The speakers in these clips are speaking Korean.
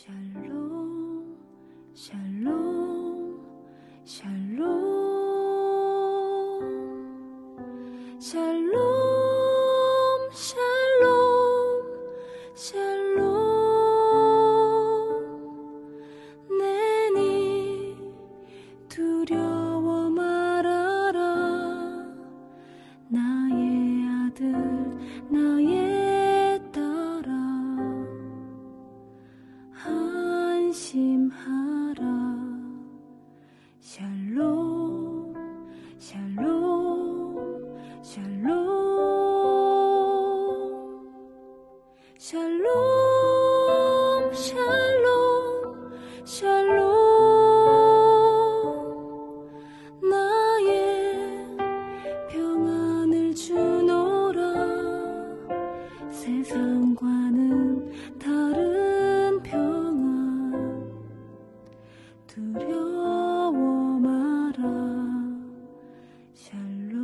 샬롬, 샬롬, 샬롬, 샬롬, 샬롬, 샬롬. 내니 두려워 말아라. 나의 아들, 나의 딸아. 안심하라. 샬롬, 샬롬, 샬롬, 샬롬, 샬롬, 샬롬. 나의 평안을 주노라. 세상과는 다른 평안. 두려워 마라. 샬롬.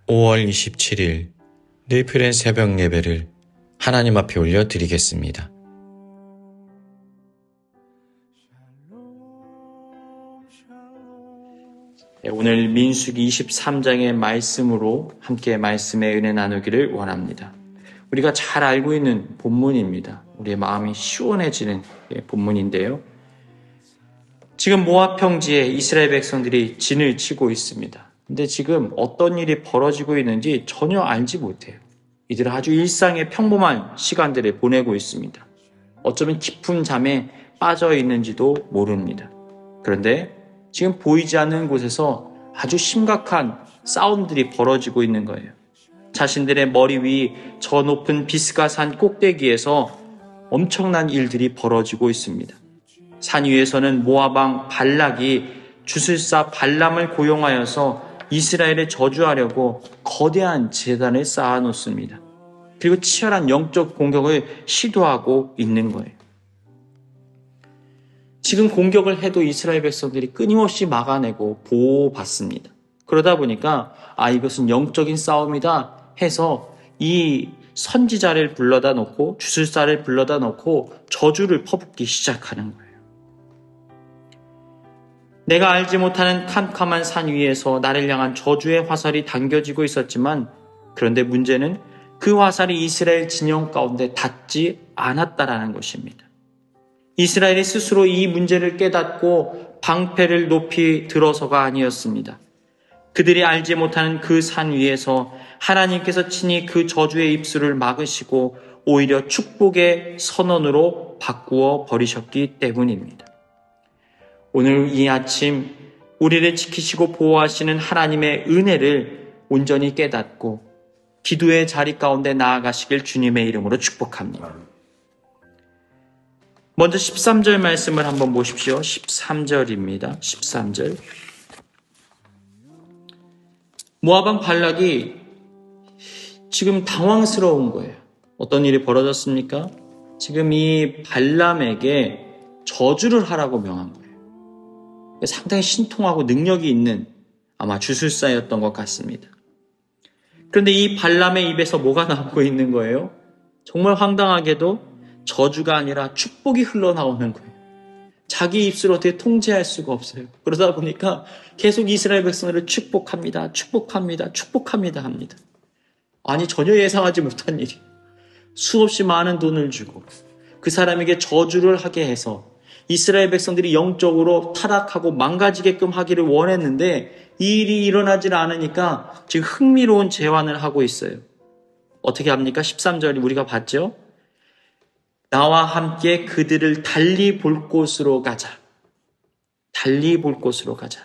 5월 27일 늘 새벽 예배를 하나님 앞에 올려드리겠습니다. 오늘 민수기 23장의 말씀으로 함께 말씀의 은혜 나누기를 원합니다. 우리가 잘 알고 있는 본문입니다. 우리의 마음이 시원해지는 본문인데요. 지금 모압 평지에 이스라엘 백성들이 진을 치고 있습니다. 근데 지금 어떤 일이 벌어지고 있는지 전혀 알지 못해요. 이들은 아주 일상의 평범한 시간들을 보내고 있습니다. 어쩌면 깊은 잠에 빠져 있는지도 모릅니다. 그런데 지금 보이지 않는 곳에서 아주 심각한 싸움들이 벌어지고 있는 거예요. 자신들의 머리 위 저 높은 비스가 산 꼭대기에서 엄청난 일들이 벌어지고 있습니다. 산 위에서는 모압 왕 발락이 주술사 발람을 고용하여서 이스라엘을 저주하려고 거대한 제단을 쌓아놓습니다. 그리고 치열한 영적 공격을 시도하고 있는 거예요. 지금 공격을 해도 이스라엘 백성들이 끊임없이 막아내고 보호받습니다. 그러다 보니까 이것은 영적인 싸움이다 해서 이 선지자를 불러다 놓고 주술사를 불러다 놓고 저주를 퍼붓기 시작하는 거예요. 내가 알지 못하는 캄캄한 산 위에서 나를 향한 저주의 화살이 당겨지고 있었지만, 그런데 문제는 그 화살이 이스라엘 진영 가운데 닿지 않았다라는 것입니다. 이스라엘이 스스로 이 문제를 깨닫고 방패를 높이 들어서가 아니었습니다. 그들이 알지 못하는 그 산 위에서 하나님께서 친히 그 저주의 입술을 막으시고 오히려 축복의 선언으로 바꾸어 버리셨기 때문입니다. 오늘 이 아침 우리를 지키시고 보호하시는 하나님의 은혜를 온전히 깨닫고 기도의 자리 가운데 나아가시길 주님의 이름으로 축복합니다. 먼저 13절 말씀을 한번 보십시오. 13절입니다. 13절. 모압 왕 발락이 지금 당황스러운 거예요. 어떤 일이 벌어졌습니까? 지금 이 발람에게 저주를 하라고 명한 거예요. 상당히 신통하고 능력이 있는 아마 주술사였던 것 같습니다. 그런데 이 발람의 입에서 뭐가 나오고 있는 거예요? 정말 황당하게도 저주가 아니라 축복이 흘러나오는 거예요. 자기 입술을 어떻게 통제할 수가 없어요. 그러다 보니까 계속 이스라엘 백성들을 축복합니다. 축복합니다. 축복합니다 합니다. 아니, 전혀 예상하지 못한 일이 수없이 많은 돈을 주고 그 사람에게 저주를 하게 해서 이스라엘 백성들이 영적으로 타락하고 망가지게끔 하기를 원했는데 이 일이 일어나질 않으니까 지금 흥미로운 제안을 하고 있어요. 어떻게 합니까? 13절이 우리가 봤죠? 나와 함께 그들을 달리 볼 곳으로 가자. 달리 볼 곳으로 가자.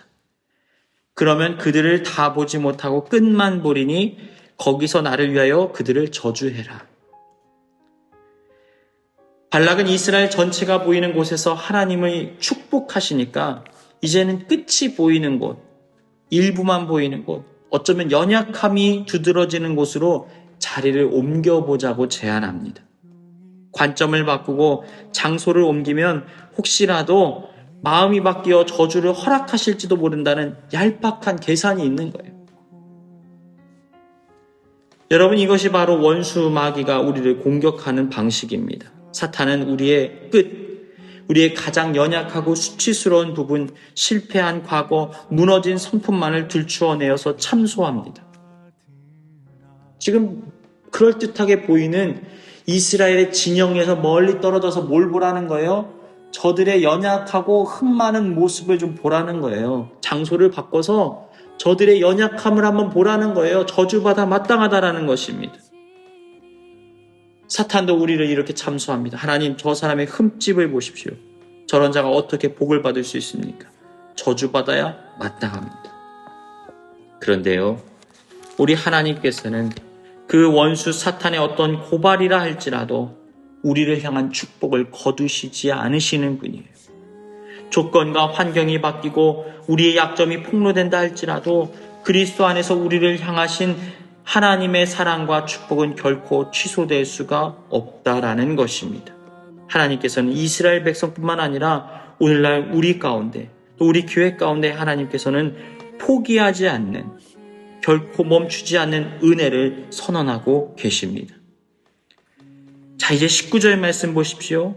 그러면 그들을 다 보지 못하고 끝만 보리니 거기서 나를 위하여 그들을 저주해라. 발락은 이스라엘 전체가 보이는 곳에서 하나님을 축복하시니까 이제는 끝이 보이는 곳, 일부만 보이는 곳, 어쩌면 연약함이 두드러지는 곳으로 자리를 옮겨보자고 제안합니다. 관점을 바꾸고 장소를 옮기면 혹시라도 마음이 바뀌어 저주를 허락하실지도 모른다는 얄팍한 계산이 있는 거예요. 여러분, 이것이 바로 원수 마귀가 우리를 공격하는 방식입니다. 사탄은 우리의 끝, 우리의 가장 연약하고 수치스러운 부분, 실패한 과거, 무너진 성품만을 들추어내어서 참소합니다. 지금 그럴듯하게 보이는 이스라엘의 진영에서 멀리 떨어져서 뭘 보라는 거예요? 저들의 연약하고 흠 많은 모습을 좀 보라는 거예요. 장소를 바꿔서 저들의 연약함을 한번 보라는 거예요. 저주받아 마땅하다라는 것입니다. 사탄도 우리를 이렇게 참소합니다. 하나님, 저 사람의 흠집을 보십시오. 저런 자가 어떻게 복을 받을 수 있습니까? 저주받아야 마땅합니다. 그런데요, 우리 하나님께서는 그 원수 사탄의 어떤 고발이라 할지라도 우리를 향한 축복을 거두시지 않으시는 분이에요. 조건과 환경이 바뀌고 우리의 약점이 폭로된다 할지라도 그리스도 안에서 우리를 향하신 하나님의 사랑과 축복은 결코 취소될 수가 없다라는 것입니다. 하나님께서는 이스라엘 백성뿐만 아니라 오늘날 우리 가운데 또 우리 교회 가운데 하나님께서는 포기하지 않는, 결코 멈추지 않는 은혜를 선언하고 계십니다. 자, 이제 19절 말씀 보십시오.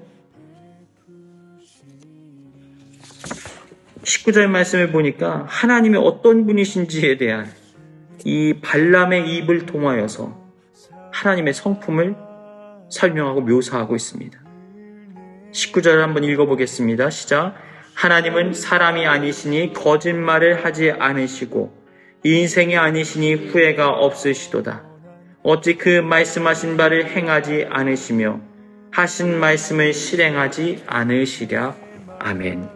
19절 말씀을 보니까 하나님이 어떤 분이신지에 대한 이 발람의 입을 통하여서 하나님의 성품을 설명하고 묘사하고 있습니다. 19절 한번 읽어보겠습니다. 시작. 하나님은 사람이 아니시니 거짓말을 하지 않으시고 인생이 아니시니 후회가 없으시도다. 어찌 그 말씀하신 바를 행하지 않으시며 하신 말씀을 실행하지 않으시랴. 아멘.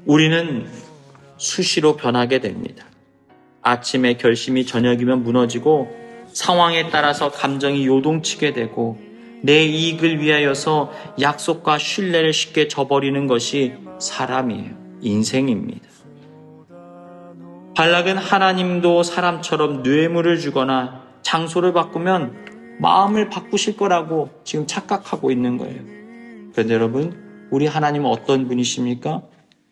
우리는 수시로 변하게 됩니다. 아침에 결심이 저녁이면 무너지고 상황에 따라서 감정이 요동치게 되고 내 이익을 위하여서 약속과 신뢰를 쉽게 저버리는 것이 사람이에요. 인생입니다. 발락은 하나님도 사람처럼 뇌물을 주거나 장소를 바꾸면 마음을 바꾸실 거라고 지금 착각하고 있는 거예요. 그런데 여러분, 우리 하나님은 어떤 분이십니까?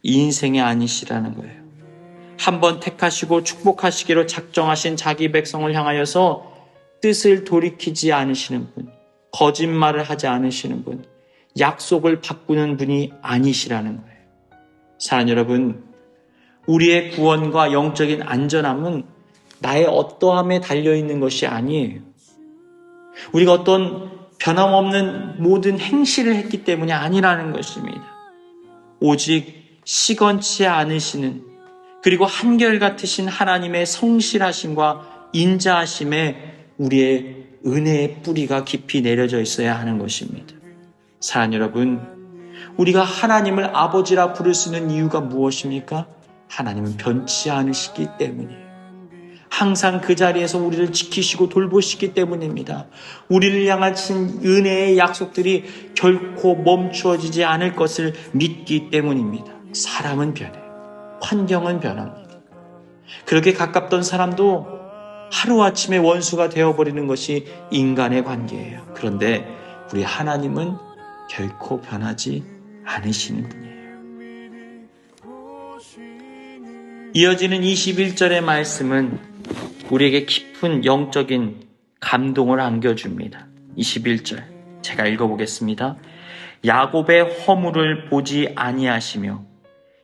인생이 아니시라는 거예요. 한번 택하시고 축복하시기로 작정하신 자기 백성을 향하여서 뜻을 돌이키지 않으시는 분, 거짓말을 하지 않으시는 분, 약속을 바꾸는 분이 아니시라는 거예요. 사랑하는 여러분, 우리의 구원과 영적인 안전함은 나의 어떠함에 달려있는 것이 아니에요. 우리가 어떤 변함없는 모든 행실을 했기 때문이 아니라는 것입니다. 오직 시건치 않으시는, 그리고 한결같으신 하나님의 성실하심과 인자하심에 우리의 은혜의 뿌리가 깊이 내려져 있어야 하는 것입니다. 사랑하는 여러분, 우리가 하나님을 아버지라 부를 수 있는 이유가 무엇입니까? 하나님은 변치 않으시기 때문이에요. 항상 그 자리에서 우리를 지키시고 돌보시기 때문입니다. 우리를 향하신 은혜의 약속들이 결코 멈추어지지 않을 것을 믿기 때문입니다. 사람은 변해요. 환경은 변합니다. 그렇게 가깝던 사람도 하루아침에 원수가 되어버리는 것이 인간의 관계예요. 그런데 우리 하나님은 결코 변하지 않으시는 분이에요. 이어지는 21절의 말씀은 우리에게 깊은 영적인 감동을 안겨줍니다. 21절 제가 읽어보겠습니다. 야곱의 허물을 보지 아니하시며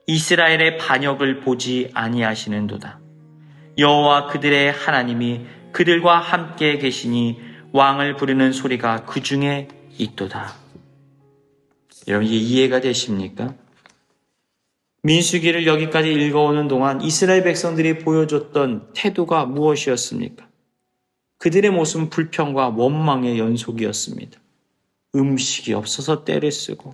이스라엘의 반역을 보지 아니하시는도다. 여호와 그들의 하나님이 그들과 함께 계시니 왕을 부르는 소리가 그 중에 있도다. 여러분, 이게 이해가 되십니까? 민수기를 여기까지 읽어오는 동안 이스라엘 백성들이 보여줬던 태도가 무엇이었습니까? 그들의 모습은 불평과 원망의 연속이었습니다. 음식이 없어서 떼를 쓰고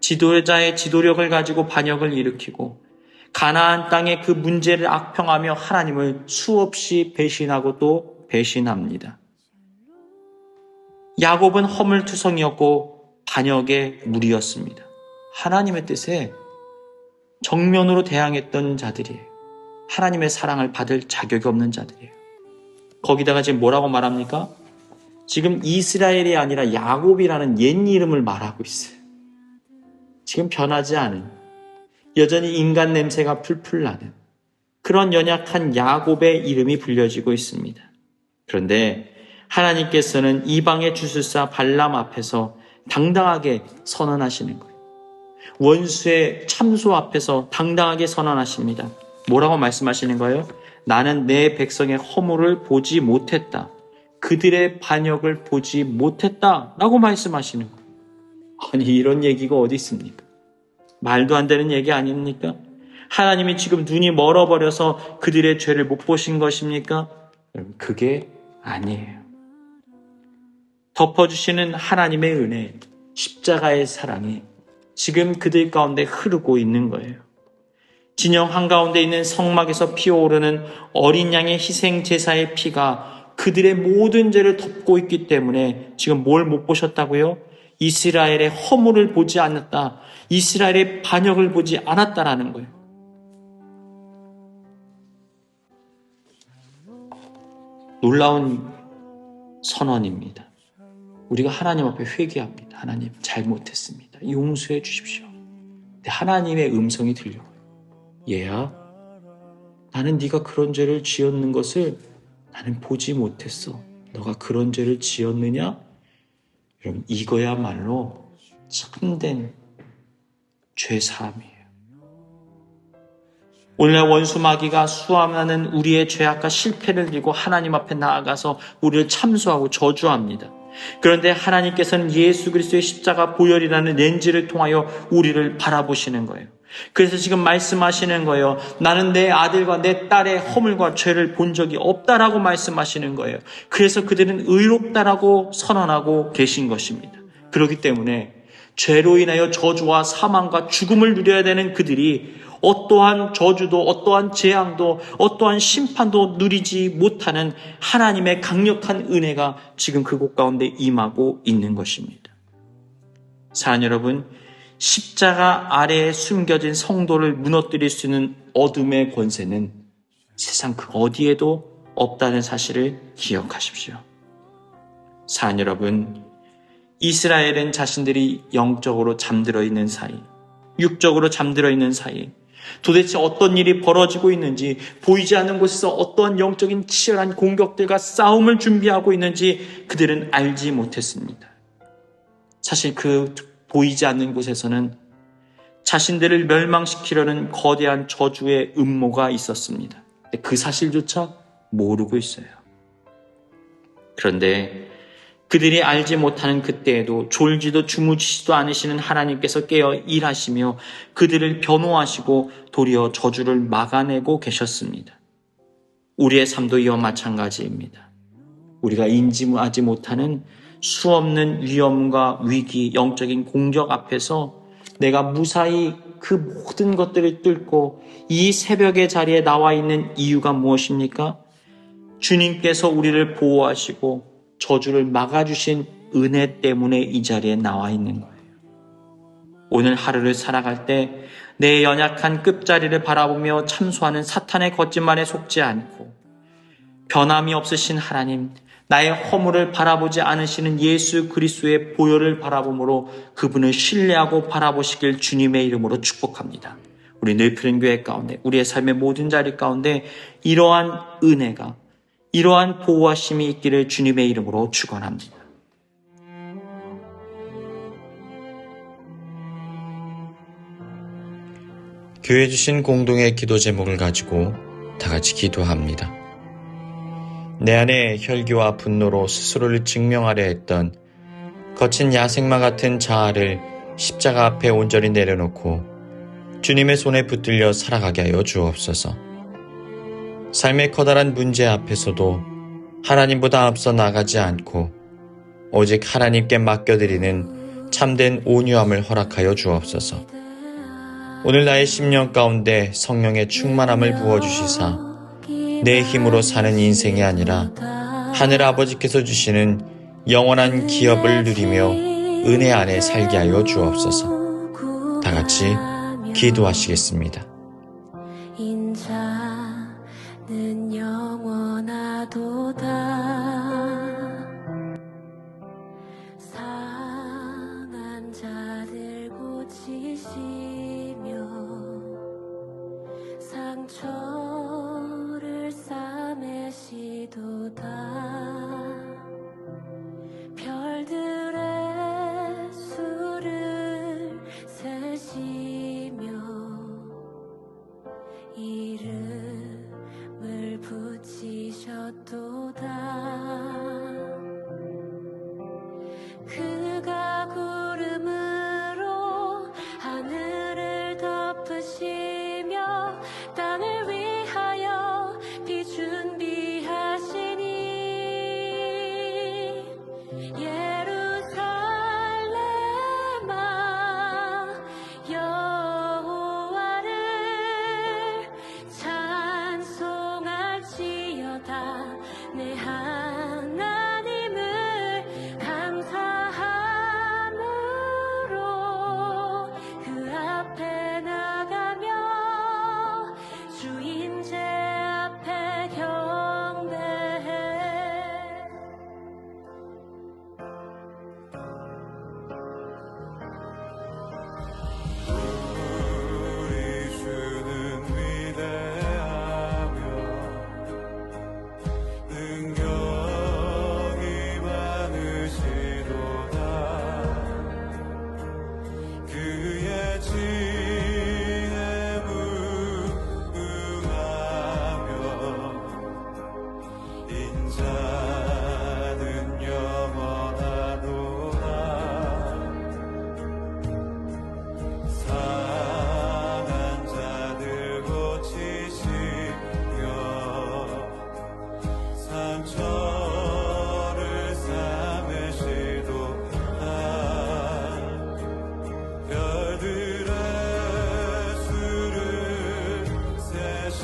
지도자의 지도력을 가지고 반역을 일으키고 가나안 땅의 그 문제를 악평하며 하나님을 수없이 배신하고 또 배신합니다. 야곱은 허물투성이었고 반역의 무리였습니다. 하나님의 뜻에 정면으로 대항했던 자들이에요. 하나님의 사랑을 받을 자격이 없는 자들이에요. 거기다가 지금 뭐라고 말합니까? 지금 이스라엘이 아니라 야곱이라는 옛 이름을 말하고 있어요. 지금 변하지 않은, 여전히 인간 냄새가 풀풀 나는 그런 연약한 야곱의 이름이 불려지고 있습니다. 그런데 하나님께서는 이방의 주술사 발람 앞에서 당당하게 선언하시는 거예요. 원수의 참소 앞에서 당당하게 선언하십니다. 뭐라고 말씀하시는 거예요? 나는 내 백성의 허물을 보지 못했다. 그들의 반역을 보지 못했다. 라고 말씀하시는 거예요. 아니, 이런 얘기가 어디 있습니까? 말도 안 되는 얘기 아닙니까? 하나님이 지금 눈이 멀어버려서 그들의 죄를 못 보신 것입니까? 여러분, 그게 아니에요. 덮어주시는 하나님의 은혜, 십자가의 사랑이 지금 그들 가운데 흐르고 있는 거예요. 진영 한가운데 있는 성막에서 피어오르는 어린 양의 희생 제사의 피가 그들의 모든 죄를 덮고 있기 때문에 지금 뭘 못 보셨다고요? 이스라엘의 허물을 보지 않았다. 이스라엘의 반역을 보지 않았다라는 거예요. 놀라운 선언입니다. 우리가 하나님 앞에 회개합니다. 하나님, 잘못했습니다. 용서해 주십시오. 근데 하나님의 음성이 들려요. 얘야, 나는 네가 그런 죄를 지었는 것을 나는 보지 못했어. 너가 그런 죄를 지었느냐? 여러분, 이거야말로 참된 죄사함이에요. 오늘날 원수 마귀가 수많은 우리의 죄악과 실패를 들고 하나님 앞에 나아가서 우리를 참소하고 저주합니다. 그런데 하나님께서는 예수 그리스도의 십자가 보혈이라는 렌즈를 통하여 우리를 바라보시는 거예요. 그래서 지금 말씀하시는 거예요. 나는 내 아들과 내 딸의 허물과 죄를 본 적이 없다라고 말씀하시는 거예요. 그래서 그들은 의롭다라고 선언하고 계신 것입니다. 그렇기 때문에 죄로 인하여 저주와 사망과 죽음을 누려야 되는 그들이 어떠한 저주도 어떠한 재앙도 어떠한 심판도 누리지 못하는 하나님의 강력한 은혜가 지금 그곳 가운데 임하고 있는 것입니다. 사랑 여러분, 십자가 아래에 숨겨진 성도를 무너뜨릴 수 있는 어둠의 권세는 세상 그 어디에도 없다는 사실을 기억하십시오. 사랑 여러분, 이스라엘은 자신들이 영적으로 잠들어 있는 사이, 육적으로 잠들어 있는 사이, 도대체 어떤 일이 벌어지고 있는지, 보이지 않는 곳에서 어떠한 영적인 치열한 공격들과 싸움을 준비하고 있는지 그들은 알지 못했습니다. 사실 그 보이지 않는 곳에서는 자신들을 멸망시키려는 거대한 저주의 음모가 있었습니다. 그 사실조차 모르고 있어요. 그런데 그들이 알지 못하는 그때에도 졸지도 주무시지도 않으시는 하나님께서 깨어 일하시며 그들을 변호하시고 도리어 저주를 막아내고 계셨습니다. 우리의 삶도 이와 마찬가지입니다. 우리가 인지하지 못하는 수없는 위험과 위기, 영적인 공격 앞에서 내가 무사히 그 모든 것들을 뚫고 이 새벽의 자리에 나와 있는 이유가 무엇입니까? 주님께서 우리를 보호하시고 저주를 막아주신 은혜 때문에 이 자리에 나와 있는 거예요. 오늘 하루를 살아갈 때 내 연약한 끝자리를 바라보며 참소하는 사탄의 거짓말에 속지 않고 변함이 없으신 하나님, 나의 허물을 바라보지 않으시는 예수 그리스도의 보혈을 바라보므로 그분을 신뢰하고 바라보시길 주님의 이름으로 축복합니다. 우리 늘푸른 교회 가운데, 우리의 삶의 모든 자리 가운데 이러한 은혜가, 이러한 보호하심이 있기를 주님의 이름으로 축원합니다. 교회 주신 공동의 기도 제목을 가지고 다 같이 기도합니다. 내 안에 혈기와 분노로 스스로를 증명하려 했던 거친 야생마 같은 자아를 십자가 앞에 온전히 내려놓고 주님의 손에 붙들려 살아가게 하여 주옵소서. 삶의 커다란 문제 앞에서도 하나님보다 앞서 나가지 않고 오직 하나님께 맡겨드리는 참된 온유함을 허락하여 주옵소서. 오늘 나의 심령 가운데 성령의 충만함을 부어주시사 내 힘으로 사는 인생이 아니라 하늘 아버지께서 주시는 영원한 기업을 누리며 은혜 안에 살게 하여 주옵소서. 다 같이 기도하시겠습니다. 인자는 영원하도다. 별들의 수를 세시며 이름을 붙이셨도다. 그가 구름으로 하늘을 덮으시며 땅을 위하여 비 준비하시니 예루살렘아 여호와를 찬송할지어다. 내 하나님을 감사함으로 그 앞에 나가며 주 임재 앞에 경배해. 우리 주는 위대하며 능력이 많으시도다. 그의 지혜 무궁하며 인자는 영원하도다. 상한 자들 고치시며 상처를 싸매시도다. 별들의 수를 세시